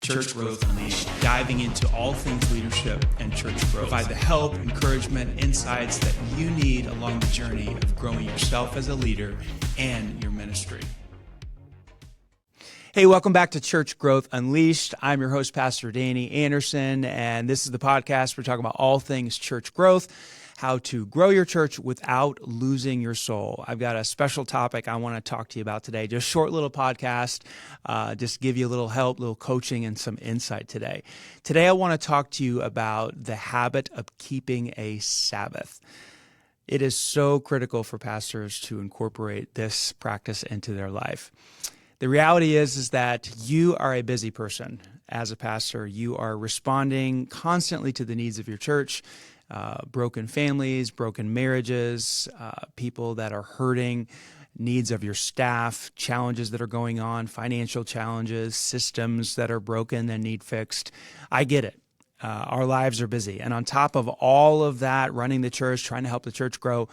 Church Growth Unleashed, diving into all things leadership and church growth. Provide the help, encouragement, insights that you need along the journey of growing yourself as a leader and your ministry. Hey, welcome back to Church Growth Unleashed. I'm your host, Pastor Danny Anderson, and this is the podcast. We're talking about all things church growth, how to grow your church without losing your soul. I've got a special topic I want to talk to you about today. Just a short little podcast, just give you a little help, little coaching, and some insight today. Today, I want to talk to you about the habit of keeping a Sabbath. It is so critical for pastors to incorporate this practice into their life. The reality is that you are a busy person as a pastor. You are responding constantly to the needs of your church, broken families, broken marriages, people that are hurting, needs of your staff, challenges that are going on, financial challenges, systems that are broken and need fixed. I get it. Our lives are busy. And on top of all of that, running the church, trying to help the church grow,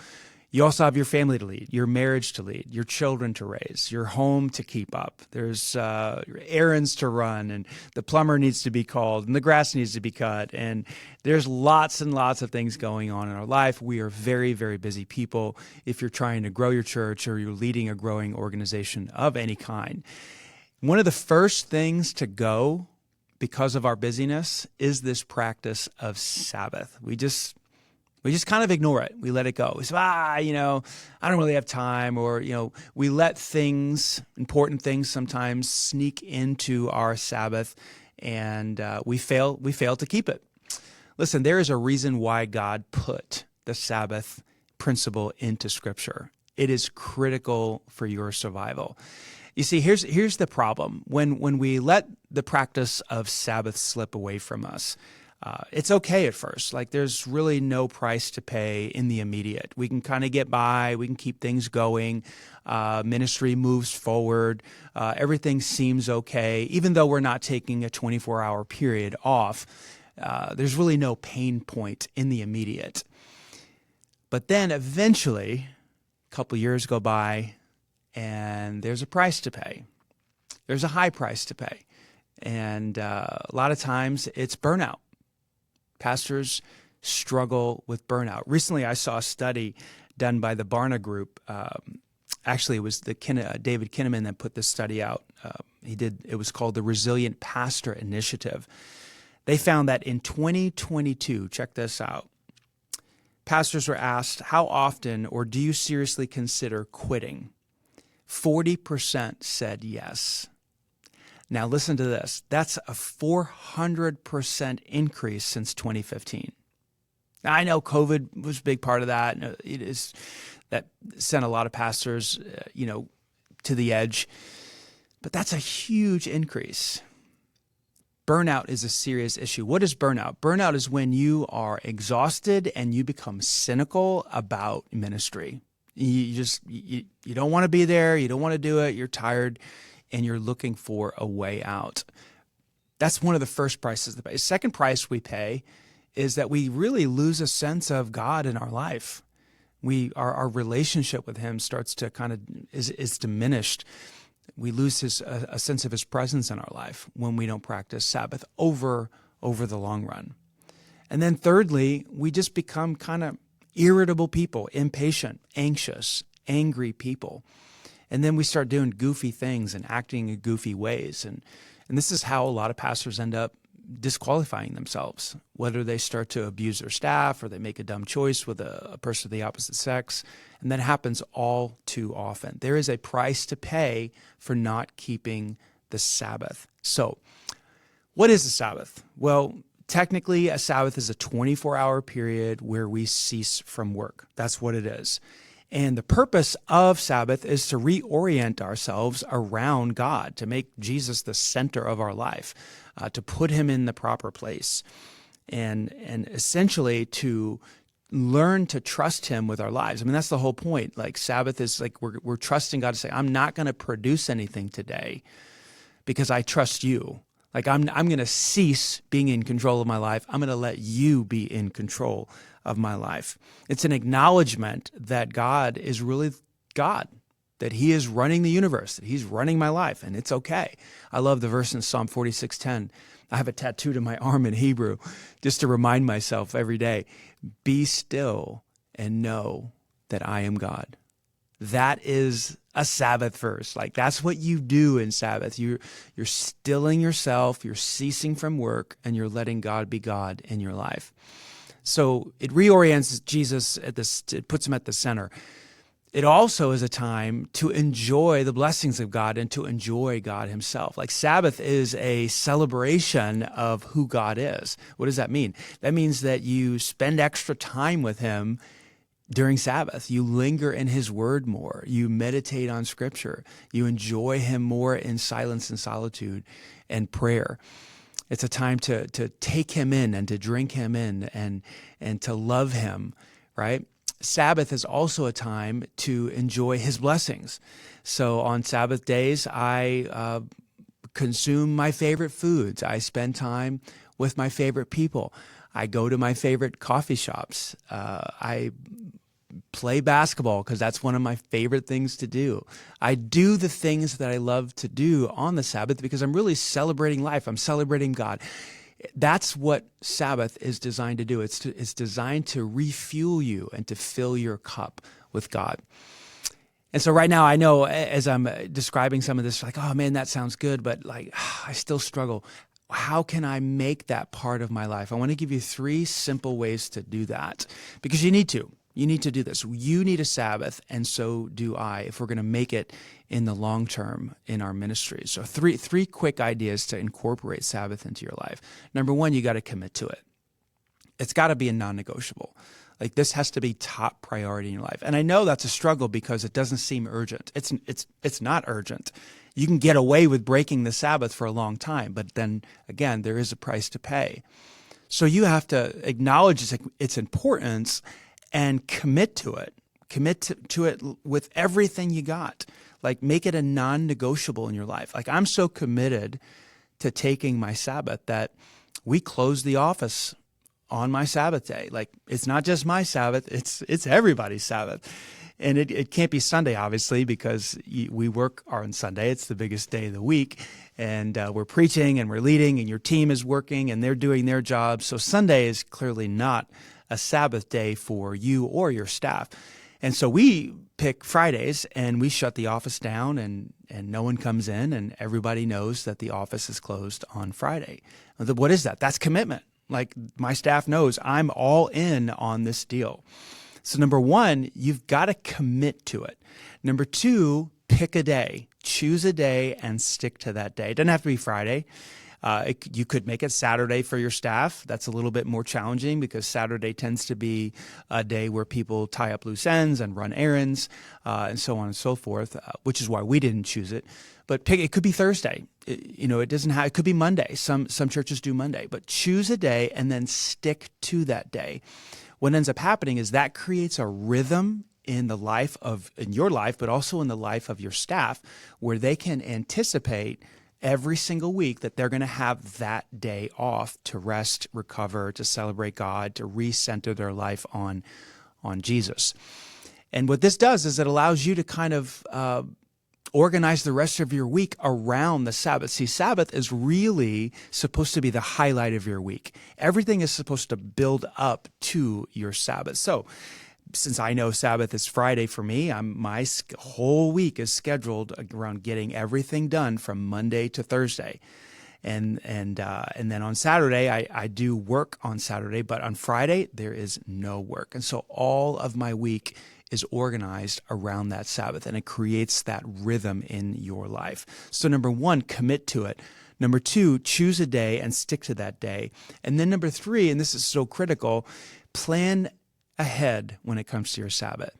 you also have your family to lead, your marriage to lead, your children to raise, your home to keep up. There's errands to run, and the plumber needs to be called, and the grass needs to be cut, and there's lots and lots of things going on in our life. We are very, very busy people if you're trying to grow your church or you're leading a growing organization of any kind. One of the first things to go because of our busyness is this practice of Sabbath. We just kind of ignore it. We let it go. We say, I don't really have time, or, we let things, important things sometimes sneak into our Sabbath, and we fail to keep it. Listen, there is a reason why God put the Sabbath principle into Scripture. It is critical for your survival. You see, here's the problem. When we let the practice of Sabbath slip away from us, it's okay at first. Like, there's really no price to pay in the immediate. We can kind of get by. We can keep things going. Ministry moves forward. Everything seems okay. Even though we're not taking a 24-hour period off, there's really no pain point in the immediate. But then eventually, a couple years go by, and there's a price to pay. There's a high price to pay. And a lot of times, it's burnout. Pastors struggle with burnout. Recently, I saw a study done by the Barna Group. Actually, it was David Kinnaman that put this study out. It was called the Resilient Pastor Initiative. They found that in 2022, check this out, pastors were asked, how often or do you seriously consider quitting? 40% said yes. Now listen to this. That's a 400% increase since 2015. Now, I know COVID was a big part of that. That sent a lot of pastors, to the edge. But that's a huge increase. Burnout is a serious issue. What is burnout? Burnout is when you are exhausted and you become cynical about ministry. You don't want to be there. You don't want to do it. You're tired. And you're looking for a way out. That's one of the first prices to pay. The second price we pay is that we really lose a sense of God in our life. Our relationship with Him starts to is diminished. We lose a sense of His presence in our life when we don't practice Sabbath over the long run. And then thirdly, we just become kind of irritable people, impatient, anxious, angry people. And then we start doing goofy things and acting in goofy ways. And this is how a lot of pastors end up disqualifying themselves, whether they start to abuse their staff or they make a dumb choice with a person of the opposite sex. And that happens all too often. There is a price to pay for not keeping the Sabbath. So what is the Sabbath? Well, technically, a Sabbath is a 24-hour period where we cease from work. That's what it is. And the purpose of Sabbath is to reorient ourselves around God, to make Jesus the center of our life, to put Him in the proper place, and essentially to learn to trust Him with our lives. I mean, that's the whole point. Like, Sabbath is like we're trusting God to say, I'm not going to produce anything today because I trust you. Like, I'm going to cease being in control of my life. I'm going to let you be in control of my life. It's an acknowledgement that God is really God. that he is running the universe, that he's running my life, and it's okay. I love the verse in Psalm 46:10. I have it tattooed on my arm in Hebrew just to remind myself every day, be still and know that I am God. That is a Sabbath verse. Like, that's what you do in Sabbath. You're stilling yourself, you're ceasing from work, and you're letting God be God in your life. So it reorients Jesus it puts him at the center. It also is a time to enjoy the blessings of God and to enjoy God himself. Like, Sabbath is a celebration of who God is. What does that mean? That means that you spend extra time with him during Sabbath. You linger in his word more. You meditate on scripture. You enjoy him more in silence and solitude and prayer. It's a time to take him in and to drink him in and to love him, right? Sabbath is also a time to enjoy his blessings. So on Sabbath days, I consume my favorite foods. I spend time with my favorite people. I go to my favorite coffee shops. I play basketball because that's one of my favorite things to do. I do the things that I love to do on the Sabbath because I'm really celebrating life. I'm celebrating God. That's what Sabbath is designed to do. It's designed to refuel you and to fill your cup with God. And so right now, I know as I'm describing some of this, like, oh man, that sounds good, but like, I still struggle. How can I make that part of my life? I want to give you 3 simple ways to do that because you need to. You need to do this. You need a Sabbath, and so do I, if we're going to make it in the long term in our ministry. So three quick ideas to incorporate Sabbath into your life. Number 1, you got to commit to it. It's got to be a non-negotiable. Like, this has to be top priority in your life. And I know that's a struggle because it doesn't seem urgent. It's not urgent. You can get away with breaking the Sabbath for a long time, but then again, there is a price to pay. So you have to acknowledge its importance and commit to it. Commit to it with everything you got. Like, make it a non-negotiable in your life. Like, I'm so committed to taking my Sabbath that we close the office on my Sabbath day. Like, it's not just my Sabbath, it's everybody's Sabbath. And it can't be Sunday, obviously, because we work on Sunday. It's the biggest day of the week. And we're preaching and we're leading and your team is working and they're doing their job. So Sunday is clearly not a Sabbath day for you or your staff. And so we pick Fridays and we shut the office down and no one comes in and everybody knows that the office is closed on Friday. What is that? That's commitment. Like, my staff knows I'm all in on this deal. So number 1, you've got to commit to it. Number 2, pick a day. Choose a day and stick to that day. It doesn't have to be Friday. You could make it Saturday for your staff. That's a little bit more challenging because Saturday tends to be a day where people tie up loose ends and run errands and so on and so forth, which is why we didn't choose it. But it could be Thursday. It could be Monday. Some churches do Monday. But choose a day and then stick to that day. What ends up happening is that creates a rhythm in your life, but also in the life of your staff, where they can anticipate every single week that they're going to have that day off to rest, recover, to celebrate God, to recenter their life on Jesus. And what this does is it allows you to kind of organize the rest of your week around the Sabbath. See, Sabbath is really supposed to be the highlight of your week. Everything is supposed to build up to your Sabbath. So since I know Sabbath is Friday for me, my whole week is scheduled around getting everything done from Monday to Thursday. And then on Saturday, I do work on Saturday, but on Friday, there is no work. And so all of my week is organized around that Sabbath, and it creates that rhythm in your life. So number 1, commit to it. Number 2, choose a day and stick to that day. And then number 3, and this is so critical, plan ahead when it comes to your Sabbath.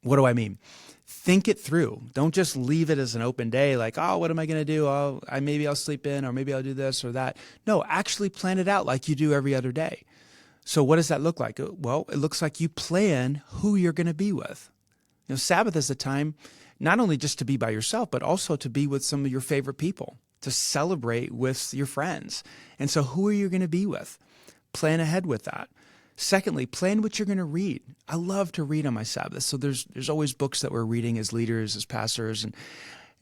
What do I mean? Think it through. Don't just leave it as an open day like, oh, what am I going to do? Maybe I'll sleep in, or maybe I'll do this or that. No, actually plan it out like you do every other day. So what does that look like? Well, it looks like you plan who you're going to be with. Sabbath is a time not only just to be by yourself, but also to be with some of your favorite people, to celebrate with your friends. And so who are you going to be with? Plan ahead with that. Secondly, plan what you're going to read. I love to read on my Sabbath. So there's always books that we're reading as leaders, as pastors,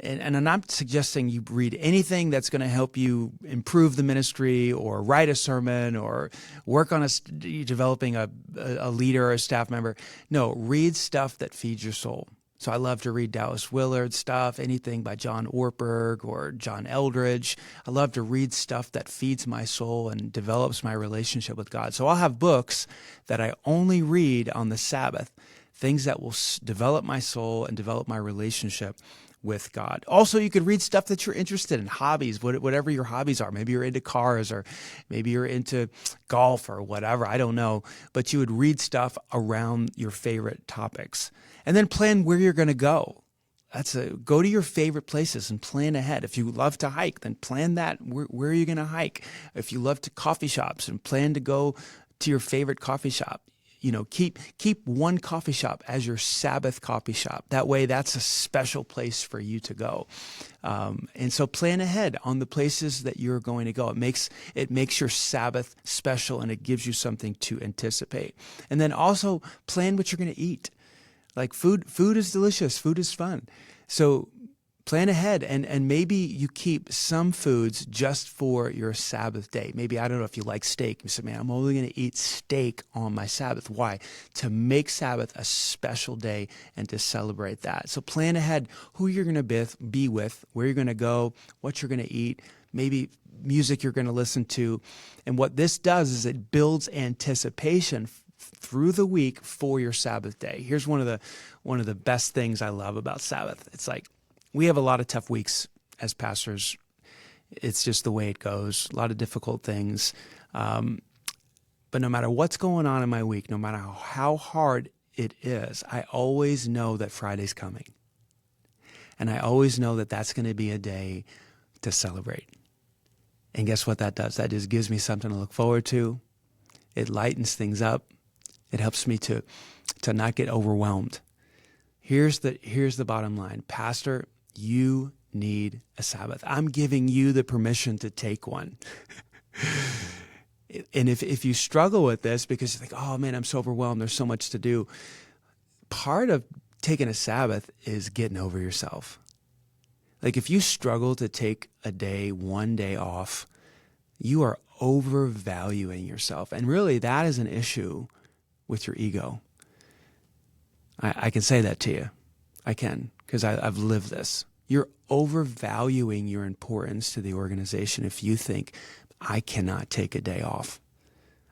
and I'm not suggesting you read anything that's going to help you improve the ministry or write a sermon or work on developing a leader or a staff member. No, read stuff that feeds your soul. So I love to read Dallas Willard stuff, anything by John Ortberg or John Eldredge. I love to read stuff that feeds my soul and develops my relationship with God. So I'll have books that I only read on the Sabbath, things that will develop my soul and develop my relationship with God. Also, you could read stuff that you're interested in, hobbies, whatever your hobbies are. Maybe you're into cars or maybe you're into golf or whatever. I don't know. But you would read stuff around your favorite topics. And then plan where you're going to go. Go to your favorite places and plan ahead. If you love to hike, then plan that. Where are you going to hike? If you love to coffee shops, and plan to go to your favorite coffee shop. Keep one coffee shop as your Sabbath coffee shop. That way, that's a special place for you to go. And so plan ahead on the places that you're going to go. It makes your Sabbath special, and it gives you something to anticipate. And then also plan what you're going to eat. Like food is delicious. Food is fun. So plan ahead, and maybe you keep some foods just for your Sabbath day. Maybe, I don't know if you like steak. You say, man, I'm only going to eat steak on my Sabbath. Why? To make Sabbath a special day and to celebrate that. So plan ahead who you're going to be with, where you're going to go, what you're going to eat, maybe music you're going to listen to. And what this does is it builds anticipation through the week for your Sabbath day. Here's one of the best things I love about Sabbath. It's like, we have a lot of tough weeks as pastors. It's just the way it goes. A lot of difficult things. But no matter what's going on in my week, no matter how hard it is, I always know that Friday's coming. And I always know that that's going to be a day to celebrate. And guess what that does? That just gives me something to look forward to. It lightens things up. It helps me to not get overwhelmed. Here's the bottom line. Pastor, you need a Sabbath. I'm giving you the permission to take one. And if you struggle with this because you think, oh man, I'm so overwhelmed, there's so much to do. Part of taking a Sabbath is getting over yourself. Like if you struggle to take one day off, you are overvaluing yourself. And really that is an issue with your ego. I can say that to you. I can, because I've lived this. You're overvaluing your importance to the organization if you think, I cannot take a day off.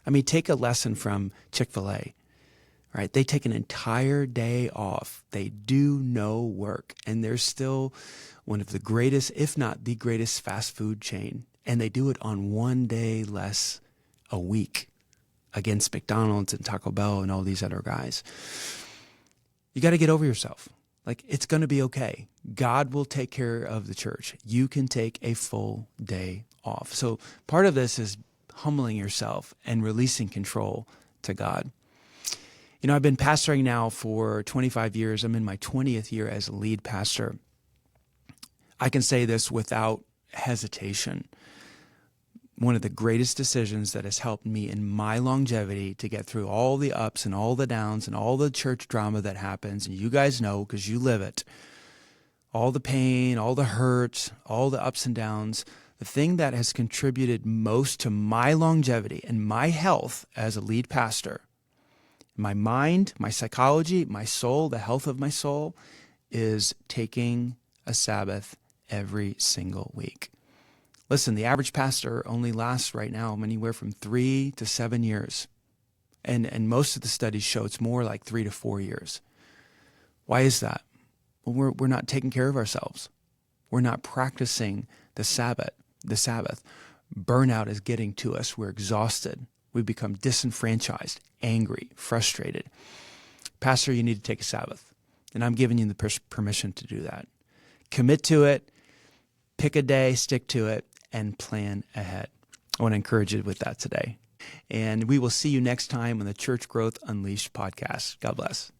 I mean, take a lesson from Chick-fil-A, right? They take an entire day off. They do no work, and they're still one of the greatest, if not the greatest fast food chain. And they do it on one day less a week against McDonald's and Taco Bell and all these other guys. You got to get over yourself. Like, it's going to be okay. God will take care of the church. You can take a full day off. So part of this is humbling yourself and releasing control to God. You know, I've been pastoring now for 25 years. I'm in my 20th year as a lead pastor. I can say this without hesitation. One of the greatest decisions that has helped me in my longevity to get through all the ups and all the downs and all the church drama that happens, and you guys know because you live it, all the pain, all the hurt, all the ups and downs, the thing that has contributed most to my longevity and my health as a lead pastor, my mind, my psychology, my soul, the health of my soul, is taking a Sabbath every single week. Listen, the average pastor only lasts right now anywhere from 3 to 7 years. And most of the studies show it's more like 3 to 4 years. Why is that? Well, we're not taking care of ourselves. We're not practicing the Sabbath. Burnout is getting to us. We're exhausted. We become disenfranchised, angry, frustrated. Pastor, you need to take a Sabbath. And I'm giving you the permission to do that. Commit to it. Pick a day, stick to it, and plan ahead. I want to encourage you with that today. And we will see you next time on the Church Growth Unleashed podcast. God bless.